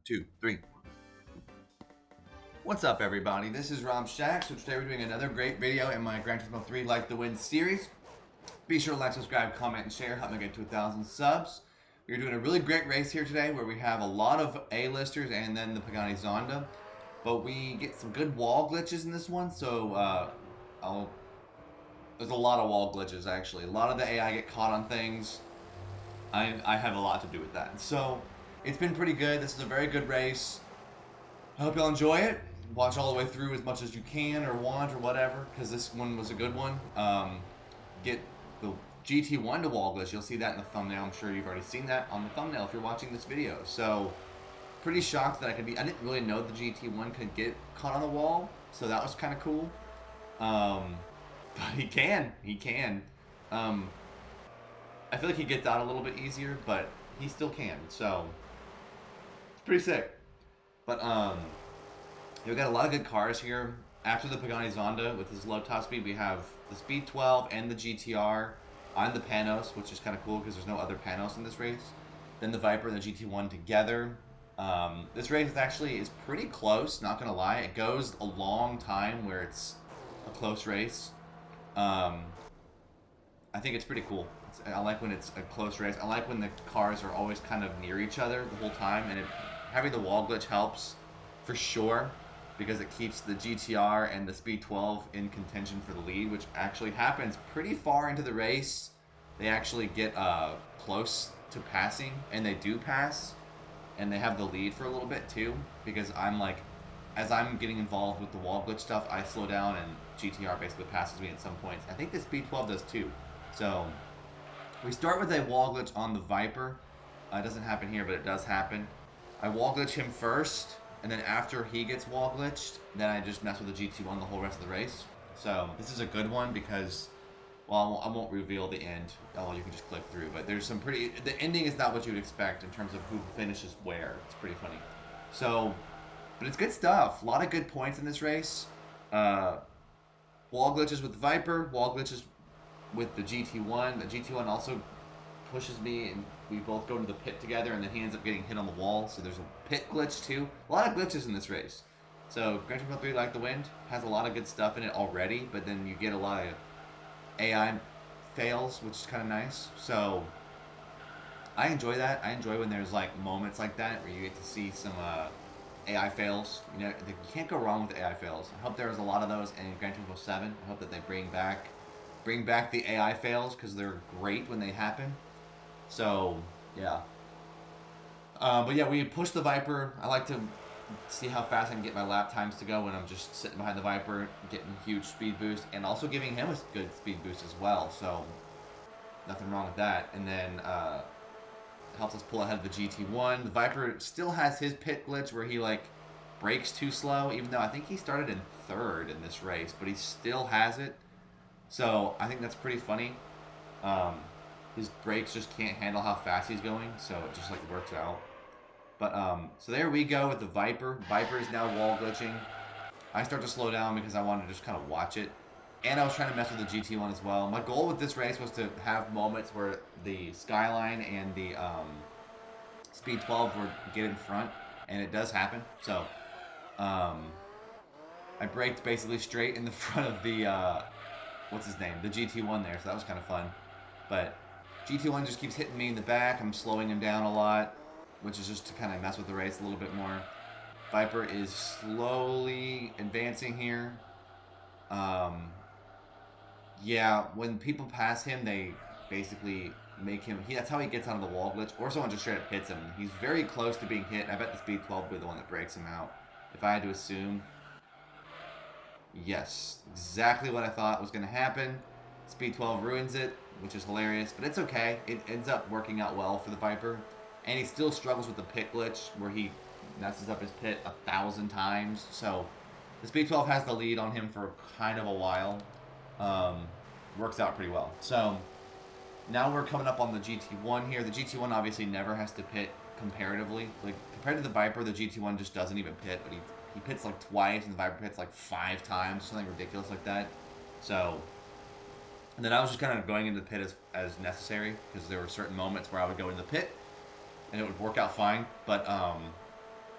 2, 3. What's up, everybody? This is Rob Shack. So today we're doing another great video in my Gran Turismo 3 Like the Wind series. Be sure to like, subscribe, comment, and share. Help me get to 1,000 subs. We're doing a really great race here today where we have a lot of A-listers and then the Pagani Zonda. But we get some good wall glitches in this one, so there's a lot of wall glitches, actually. A lot of the AI get caught on things. I have a lot to do with that. So it's been pretty good. This is a very good race. I hope y'all enjoy it. Watch all the way through as much as you can or want or whatever, because this one was a good one. Get the GT1 to wall glitch. You'll see that in the thumbnail. I'm sure you've already seen that on the thumbnail if you're watching this video. So pretty shocked that I didn't really know the GT1 could get caught on the wall, so that was kind of cool. But he can. I feel like he gets out a little bit easier, but he still can, so it's pretty sick. But we've got a lot of good cars here. After the Pagani Zonda with his low top speed, we have the Speed 12 and the GTR on the Panoz, which is kind of cool because there's no other Panoz in this race. Then the Viper and the GT1 together. This race is pretty close, not gonna lie. It goes a long time where it's a close race. I think it's pretty cool. I like when it's a close race. I like when the cars are always kind of near each other the whole time, and having the wall glitch helps for sure because it keeps the GTR and the Speed 12 in contention for the lead, which actually happens pretty far into the race. They actually get close to passing, and they do pass, and they have the lead for a little bit too, because as I'm getting involved with the wall glitch stuff, I slow down and GTR basically passes me at some points. I think the Speed 12 does too. So we start with a wall glitch on the Viper. It doesn't happen here, but it does happen. I wall glitch him first, and then after he gets wall glitched, then I just mess with the GT1 the whole rest of the race. So this is a good one because, well, I won't reveal the end. Oh, you can just click through, but there's some the ending is not what you would expect in terms of who finishes where. It's pretty funny. So, but it's good stuff. A lot of good points in this race. Wall glitches with the Viper, wall glitches with the GT1. The GT1 also pushes me, and we both go to the pit together, and then he ends up getting hit on the wall. So there's a pit glitch too. A lot of glitches in this race. So Gran Turismo 3 Like the Wind has a lot of good stuff in it already, but then you get a lot of AI fails, which is kind of nice. So I enjoy that. I enjoy when there's like moments like that where you get to see some AI fails. You know, you can't go wrong with AI fails. I hope there's a lot of those in Gran Turismo 7. I hope that they bring back the AI fails because they're great when they happen. So yeah. But yeah, we push the Viper. I like to see how fast I can get my lap times to go when I'm just sitting behind the Viper, getting a huge speed boost, and also giving him a good speed boost as well. So nothing wrong with that. And then helps us pull ahead of the GT1. The Viper still has his pit glitch where he like brakes too slow, even though I think he started in third in this race, but he still has it. So I think that's pretty funny. His brakes just can't handle how fast he's going, so it just like works out. But so there we go with the Viper. Viper is now wall glitching. I start to slow down because I wanted to just kind of watch it. And I was trying to mess with the GT1 as well. My goal with this race was to have moments where the Skyline and the Speed 12 would get in front, and it does happen. So I braked basically straight in the front of the what's his name? The GT1 there, so that was kind of fun. But GT1 just keeps hitting me in the back. I'm slowing him down a lot, which is just to kind of mess with the race a little bit more. Viper is slowly advancing here. Yeah, when people pass him, they basically make him... that's how he gets out of the wall glitch, or someone just straight up hits him. He's very close to being hit. I bet the Speed 12 will be the one that breaks him out, if I had to assume. Yes, exactly what I thought was going to happen. Speed 12 ruins it, which is hilarious, but it's okay. It ends up working out well for the Viper. And he still struggles with the pit glitch, where he messes up his pit 1,000 times. So the Speed 12 has the lead on him for kind of a while. Works out pretty well. So now we're coming up on the GT1 here. The GT1 obviously never has to pit comparatively. Like compared to the Viper, the GT1 just doesn't even pit, but he pits like twice, and the Viper pits like 5 times, something ridiculous like that. So, and then I was just kind of going into the pit as necessary, because there were certain moments where I would go in the pit and it would work out fine. But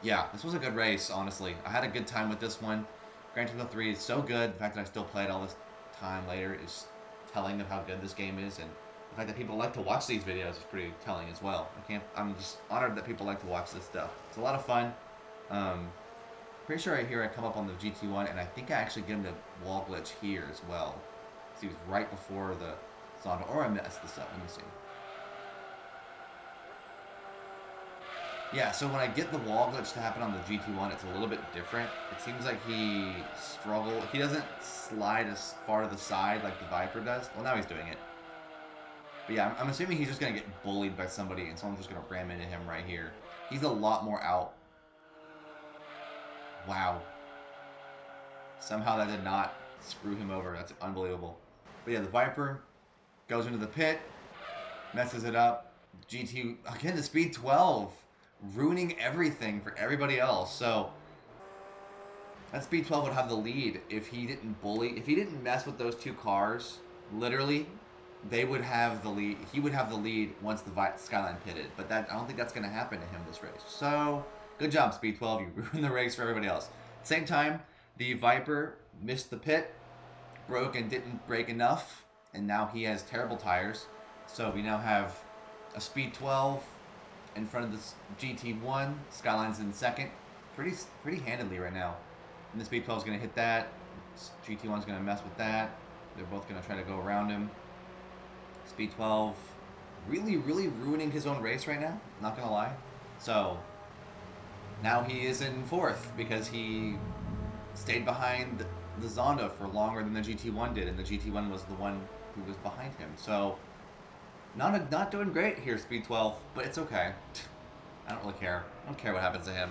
Yeah, this was a good race, honestly. I had a good time with this one. Gran Turismo 3 is so good. The fact that I still play it all this time later is telling of how good this game is, and the fact that people like to watch these videos is pretty telling as well. I'm just honored that people like to watch this stuff. It's a lot of fun. Um, Pretty sure I come up on the GT1, and I think I actually get him to wall glitch here as well. So he was right before the Zonda, or I messed this up. Let me see. Yeah, so when I get the wall glitch to happen on the GT1, it's a little bit different. It seems like he he doesn't slide as far to the side like the Viper does. Well, now he's doing it. But yeah, I'm assuming he's just going to get bullied by somebody, and someone's just going to ram into him right here. He's a lot more out. Wow. Somehow that did not screw him over. That's unbelievable. But yeah, the Viper goes into the pit, messes it up. GT, again, the speed 12. Ruining everything for everybody else. So that speed 12 would have the lead if he didn't mess with those two cars. Literally, they would have the lead. He would have the lead once the Skyline pitted. But I don't think that's going to happen to him this race. So good job, speed 12. You ruined the race for everybody else. Same time, the Viper missed the pit, broke and didn't brake enough, and now he has terrible tires. So we now have a speed 12 in front of this GT1. Skyline's in second, pretty handedly right now. And the speed 12 is going to hit that. GT1's going to mess with that. They're both going to try to go around him. Speed 12 really ruining his own race right now, not going to lie. So now he is in fourth because he stayed behind the Zonda for longer than the GT1 did, and the GT1 was the one who was behind him. So not doing great here, speed 12, but it's okay. I don't really care. I don't care what happens to him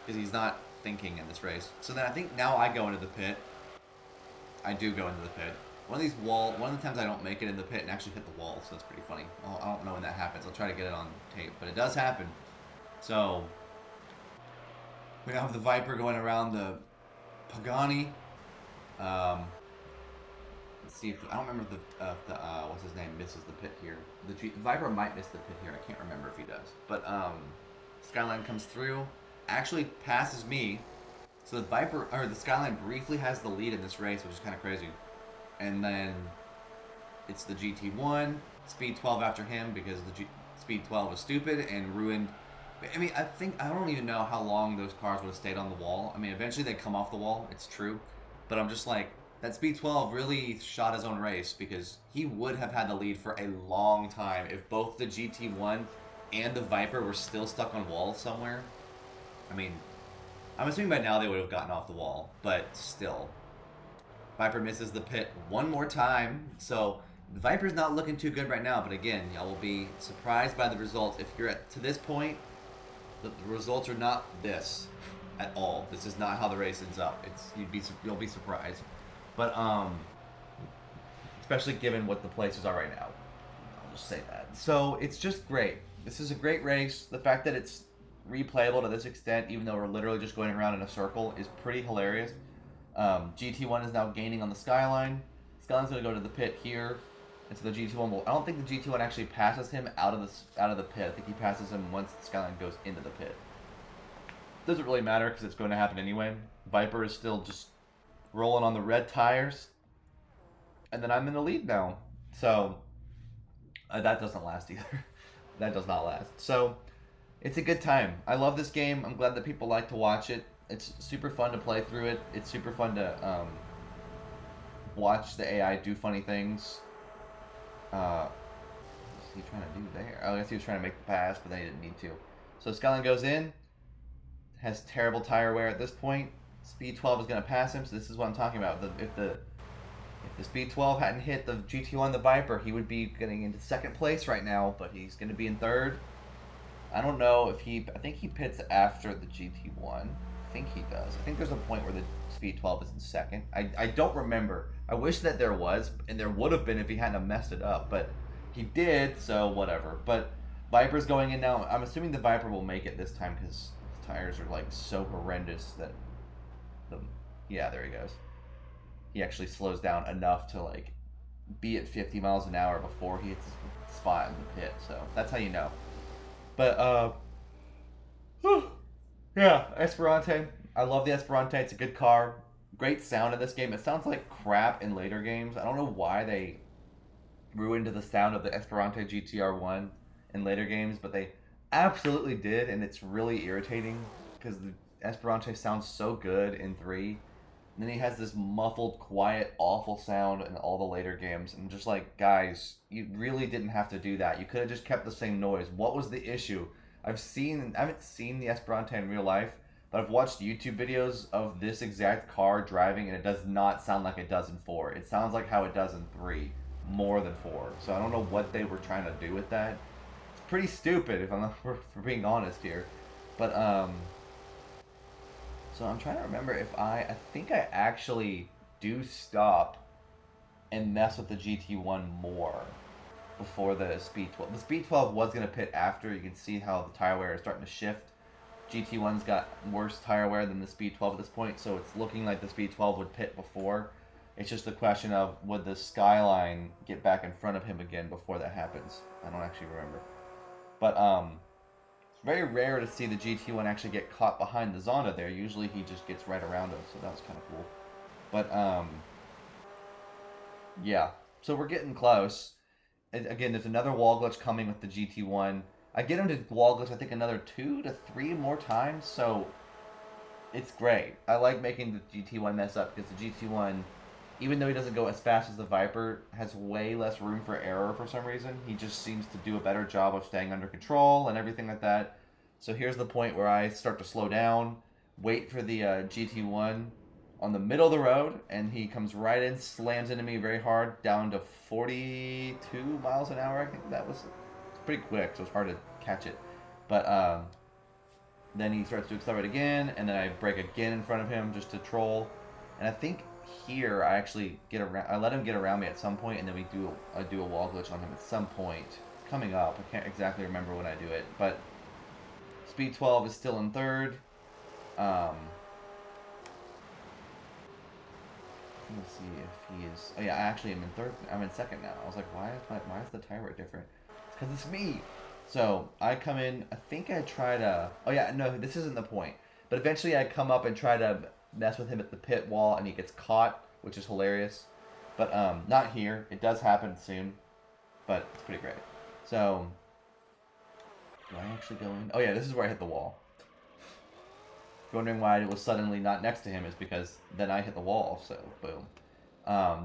because he's not thinking in this race. So then I think now I go into the pit. I do go into the pit. One of the times I don't make it in the pit and actually hit the wall, so it's pretty funny. I don't know when that happens. I'll try to get it on tape, but it does happen. So we now have the Viper going around the Pagani. Let's see if I don't remember if the what's his name misses the pit here. The Viper might miss the pit here. I can't remember if he does. But Skyline comes through, actually passes me. So the Skyline briefly has the lead in this race, which is kind of crazy. And then it's the GT1, speed 12 after him because the speed 12 was stupid and ruined. I mean, I don't even know how long those cars would have stayed on the wall. I mean, eventually they come off the wall. It's true, but I'm just like, that speed 12 really shot his own race because he would have had the lead for a long time if both the GT1 and the Viper were still stuck on walls somewhere. I mean, I'm assuming by now they would have gotten off the wall, but still. Viper misses the pit one more time, so the Viper's not looking too good right now, but again, y'all will be surprised by the results. If you're to this point, the results are not this at all. This is not how the race ends up. You'll be surprised. But especially given what the places are right now. I'll just say that. So it's just great. This is a great race. The fact that it's replayable to this extent, even though we're literally just going around in a circle, is pretty hilarious. GT1 is now gaining on the Skyline. Skyline's going to go to the pit here. And so the GT1 will... I don't think the GT1 actually passes him out of the pit. I think he passes him once the Skyline goes into the pit. Doesn't really matter because it's going to happen anyway. Viper is still just rolling on the red tires. And then I'm in the lead now. So that doesn't last either. That does not last. So it's a good time. I love this game. I'm glad that people like to watch it. It's super fun to play through it. It's super fun to watch the AI do funny things. What's he trying to do there? Oh, I guess he was trying to make the pass, but then he didn't need to. So Skyline goes in. Has terrible tire wear at this point. Speed 12 is going to pass him, so this is what I'm talking about. If the Speed 12 hadn't hit the GT1, the Viper, he would be getting into second place right now, but he's going to be in third. I don't know if I think he pits after the GT1. I think he does. I think there's a point where the Speed 12 is in second. I don't remember. I wish that there was, and there would have been if he hadn't have messed it up, but he did, so whatever. But Viper's going in now. I'm assuming the Viper will make it this time because his tires are like so horrendous that yeah, there he goes. He actually slows down enough to like be at 50 miles an hour before he hits his spot in the pit. So that's how you know. But Yeah, Esperante. I love the Esperante. It's a good car. Great sound in this game. It sounds like crap in later games. I don't know why they ruined the sound of the Esperante GTR1 in later games, but they absolutely did, and it's really irritating because the Esperante sounds so good in 3. And then he has this muffled, quiet, awful sound in all the later games. And just like, guys, you really didn't have to do that. You could have just kept the same noise. What was the issue? I haven't seen the Esperante in real life, but I've watched YouTube videos of this exact car driving, and it does not sound like it does in 4. It sounds like how it does in 3, more than 4. So I don't know what they were trying to do with that. It's pretty stupid, if I'm not, for being honest here. But so I'm trying to remember if I think I actually do stop and mess with the GT1 more before the Speed 12. The Speed 12 was going to pit after. You can see how the tire wear is starting to shift. GT1's got worse tire wear than the Speed 12 at this point, so it's looking like the Speed 12 would pit before. It's just a question of would the Skyline get back in front of him again before that happens. I don't actually remember. But it's very rare to see the GT1 actually get caught behind the Zonda there. Usually he just gets right around him, so that was kind of cool. But yeah, so we're getting close. And again, there's another wall glitch coming with the GT1. I get him to wall glitch, I think, another 2 to 3 more times, so it's great. I like making the GT1 mess up because the GT1, even though he doesn't go as fast as the Viper, has way less room for error for some reason. He just seems to do a better job of staying under control and everything like that. So here's the point where I start to slow down, wait for the GT1 on the middle of the road, and he comes right in, slams into me very hard, down to 42 miles an hour. I think that was pretty quick, so it's hard to catch it. But then he starts to accelerate again, and then I brake again in front of him just to troll. And I think here I actually get around. I let him get around me at some point, and then I do a wall glitch on him at some point. It's coming up. I can't exactly remember when I do it, but Speed 12 is still in 3rd. Let's see if he is. Oh yeah, I actually am in 3rd. I'm in 2nd now. I was like, why is the tire weight different? It's because it's me. So I come in. I think I try to. Oh yeah, no, this isn't the point. But eventually I come up and try to mess with him at the pit wall, and he gets caught, which is hilarious. But not here. It does happen soon, but it's pretty great. So do I actually go in? Oh yeah, this is where I hit the wall. If you're wondering why it was suddenly not next to him, is because then I hit the wall. So boom.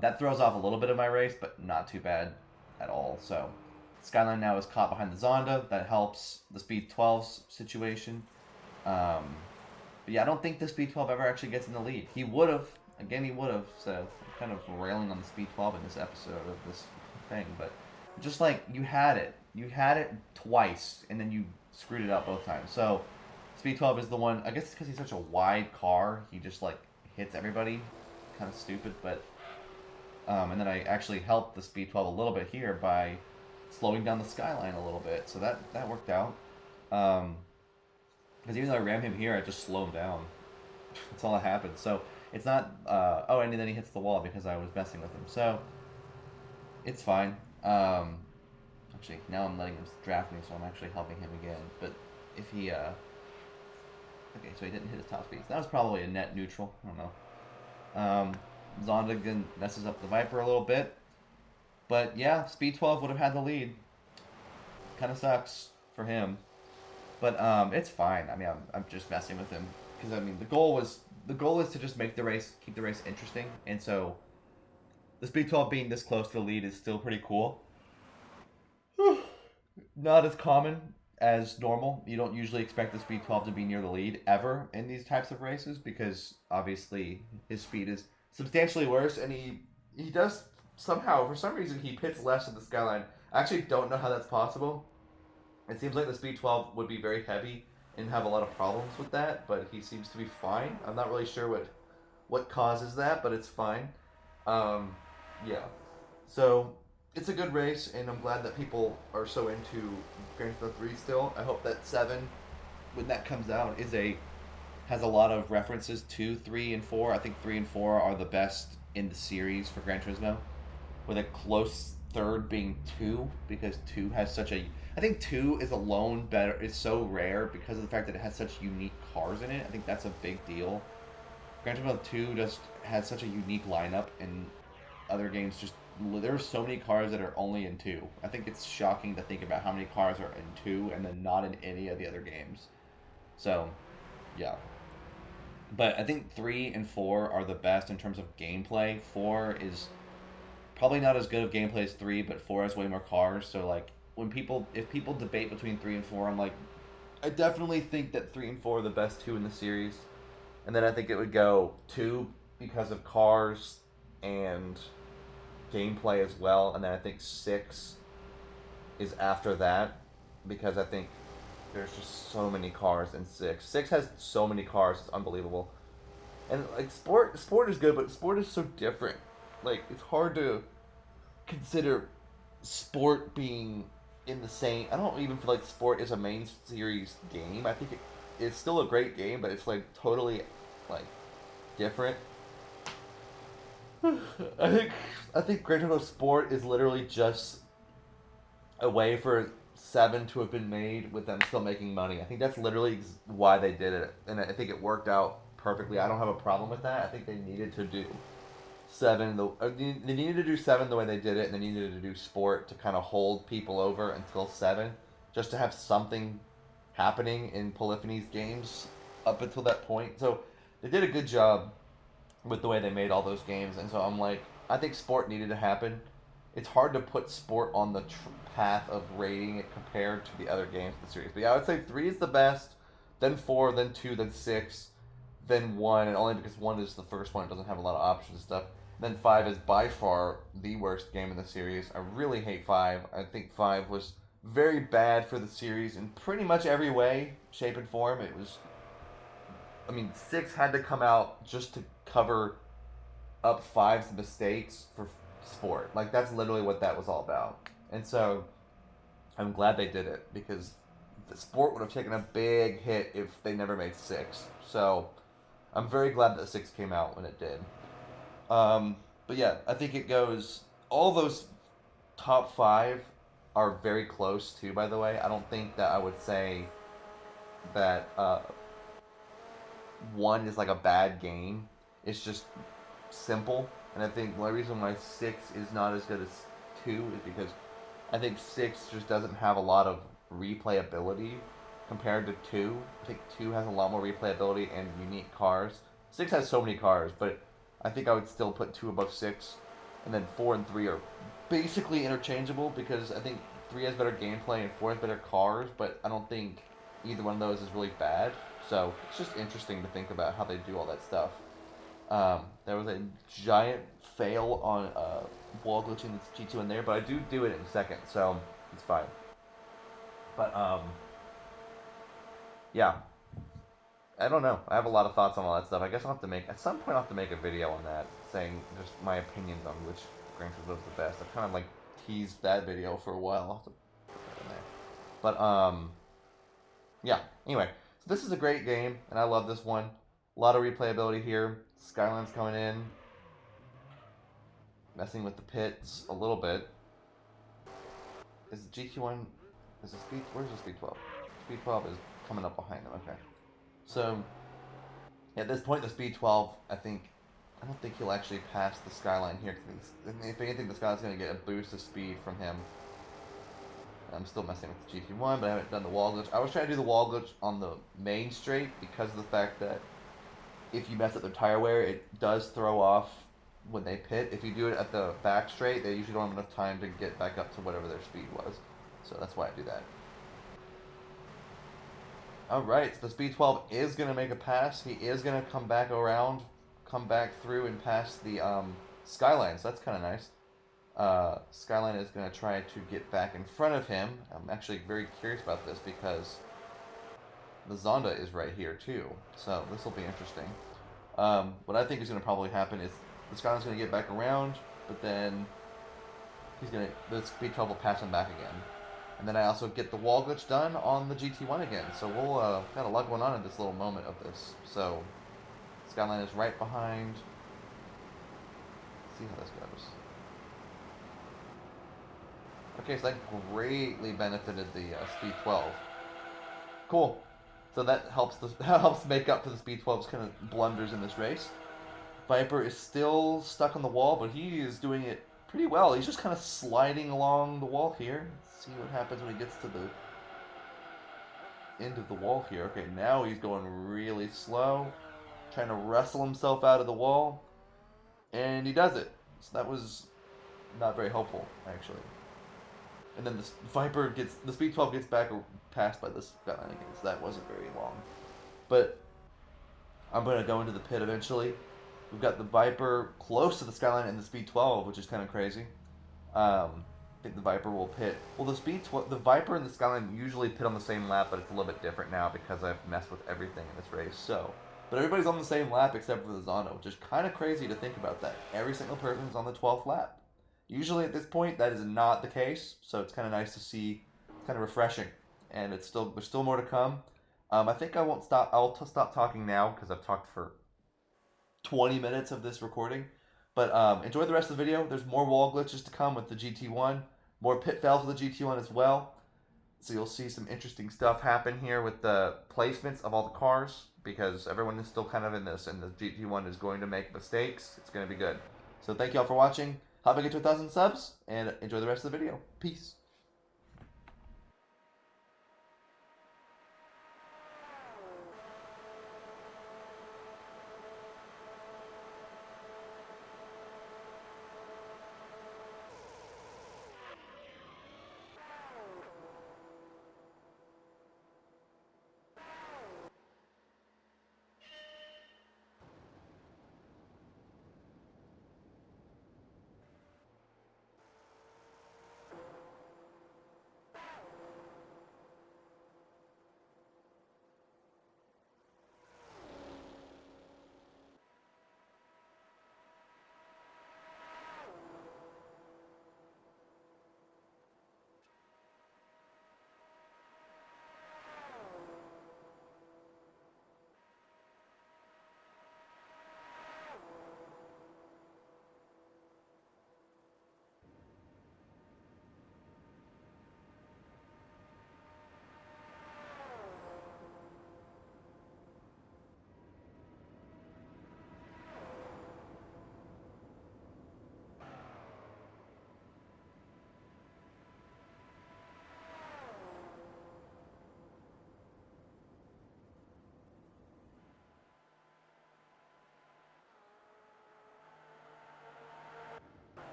That throws off a little bit of my race, but not too bad at all. So Skyline now is caught behind the Zonda. That helps the Speed 12's situation. But yeah, I don't think the Speed 12 ever actually gets in the lead. He would have. Again, he would have. So I'm kind of railing on the Speed 12 in this episode of this thing. But just like, you had it. You had it twice, and then you screwed it up both times. So Speed 12 is the one. I guess it's because he's such a wide car. He just, like, hits everybody. Kind of stupid, but and then I actually helped the Speed 12 a little bit here by slowing down the Skyline a little bit. So that worked out. Because even though I ram him here, I just slow him down. That's all that happened. So it's not. Oh, and then he hits the wall because I was messing with him. So it's fine. Actually, now I'm letting him draft me, so I'm actually helping him again. But if he okay, so he didn't hit his top speed. So that was probably a net neutral. I don't know. Zonda again messes up the Viper a little bit. But yeah, Speed 12 would have had the lead. Kind of sucks for him. But it's fine. I mean, I'm just messing with him. Because, I mean, the goal is to just make the race, keep the race interesting. And so the Speed 12 being this close to the lead is still pretty cool. Not as common as normal. You don't usually expect the Speed 12 to be near the lead ever in these types of races, because obviously his speed is substantially worse, and he does somehow, for some reason, he pits less in the Skyline. I actually don't know how that's possible. It seems like the Speed 12 would be very heavy and have a lot of problems with that, but he seems to be fine. I'm not really sure what causes that, but it's fine. Yeah. So it's a good race, and I'm glad that people are so into Gran Turismo 3 still. I hope that 7, when that comes out, has a lot of references to 3 and 4. I think 3 and 4 are the best in the series for Gran Turismo, with a close third being 2, because 2 has such a I think 2 is alone better. It's so rare because of the fact that it has such unique cars in it. I think that's a big deal. Gran Turismo 2 just has such a unique lineup, and other games just there are so many cars that are only in 2. I think it's shocking to think about how many cars are in 2 and then not in any of the other games. So, yeah. But I think 3 and 4 are the best in terms of gameplay. 4 is probably not as good of gameplay as 3, but 4 has way more cars. So like if people debate between 3 and 4, I'm like, I definitely think that 3 and 4 are the best two in the series. And then I think it would go 2 because of cars and gameplay as well. And then I think 6 is after that because I think there's just so many cars in 6. 6 has so many cars, it's unbelievable. And like sport is good, but sport is so different. Like it's hard to consider sport being in the same. I don't even feel like sport is a main series game. I think it's still a great game, but it's like totally like different. I think Gran Turismo Sport is literally just a way for 7 to have been made with them still making money. I think that's literally why they did it, and I think it worked out perfectly. I don't have a problem with that. I think they needed to do 7. They needed to do 7 the way they did it, and they needed to do Sport to kind of hold people over until 7, just to have something happening in Polyphony's games up until that point. So they did a good job with the way they made all those games, and so I'm like, I think Sport needed to happen. It's hard to put Sport on the path of rating it compared to the other games in the series. But yeah, I would say 3 is the best, then 4, then 2, then 6, then 1, and only because 1 is the first one, it doesn't have a lot of options and stuff. Then 5 is by far the worst game in the series. I really hate 5. I think 5 was very bad for the series in pretty much every way, shape, and form. It was... I mean, 6 had to come out just to cover up 5's mistakes for Sport. Like, that's literally what that was all about. And so, I'm glad they did it, because the Sport would have taken a big hit if they never made 6. So, I'm very glad that 6 came out when it did. But yeah, I think it goes... All those top 5 are very close, too, by the way. I don't think that I would say that 1 is like a bad game. It's just simple. And I think one reason why 6 is not as good as 2 is because I think 6 just doesn't have a lot of replayability compared to 2. I think 2 has a lot more replayability and unique cars. 6 has so many cars, but I think I would still put 2 above 6. And then 4 and 3 are basically interchangeable because I think 3 has better gameplay and 4 has better cars, but I don't think either one of those is really bad. So it's just interesting to think about how they do all that stuff. There was a giant fail on wall glitching GTOne there, but I do it in a second, so it's fine. But yeah, I don't know. I have a lot of thoughts on all that stuff. I guess I'll have to make at some point. I'll have to make a video on that, saying just my opinions on which Gran Turismo is the best. I've kind of like teased that video for a while. I'll have to put that in there. But yeah. Anyway, so this is a great game, and I love this one. A lot of replayability here. Skyline's coming in, messing with the pits a little bit. Is the GT1? Is the speed? Where's the speed 12? Speed 12 is coming up behind them. Okay. So at this point, the speed 12, I don't think he'll actually pass the Skyline here. If anything, the Skyline's going to get a boost of speed from him. I'm still messing with the GT1, but I haven't done the wall glitch. I was trying to do the wall glitch on the main straight because of the fact that if you mess up the tire wear, it does throw off when they pit. If you do it at the back straight, they usually don't have enough time to get back up to whatever their speed was. So that's why I do that. Alright, so the speed 12 is going to make a pass. He is going to come back around, come back through and pass the Skyline, so that's kind of nice. Skyline is going to try to get back in front of him. I'm actually very curious about this because the Zonda is right here too, so this will be interesting. What I think is going to probably happen is the Skyline's going to get back around, but then the speed 12 will pass him back again. And then I also get the wall glitch done on the GT1 again. So we'll got a lot going on in this little moment of this. So Skyline is right behind. Let's see how this goes. Okay, so that greatly benefited the Speed 12. Cool. So that helps that helps make up for the Speed 12's kind of blunders in this race. Viper is still stuck on the wall, but he is doing it pretty well. He's just kind of sliding along the wall here. Let's see what happens when he gets to the end of the wall here. Okay, now he's going really slow, trying to wrestle himself out of the wall, and he does it. So that was not very helpful, actually. And then the Speed 12 gets back passed by this guy again, so that wasn't very long. But I'm going to go into the pit eventually. We've got the Viper close to the Skyline and the Speed 12, which is kind of crazy. I think the Viper will pit. Well, the Viper and the Skyline usually pit on the same lap, but it's a little bit different now because I've messed with everything in this race. So, but everybody's on the same lap except for the Zono, which is kind of crazy to think about that. Every single person is on the 12th lap. Usually at this point, that is not the case, so it's kind of nice to see, kind of refreshing, and there's still more to come. I think I won't stop. I'll stop talking now because I've talked for 20 minutes of this recording. But enjoy the rest of the video. There's more wall glitches to come with the GT1, more pit fails with the GT1 as well. So you'll see some interesting stuff happen here with the placements of all the cars because everyone is still kind of in this, and the GT1 is going to make mistakes. It's going to be good. So thank you all for watching. Help me get to 1,000 subs, and enjoy the rest of the video. Peace.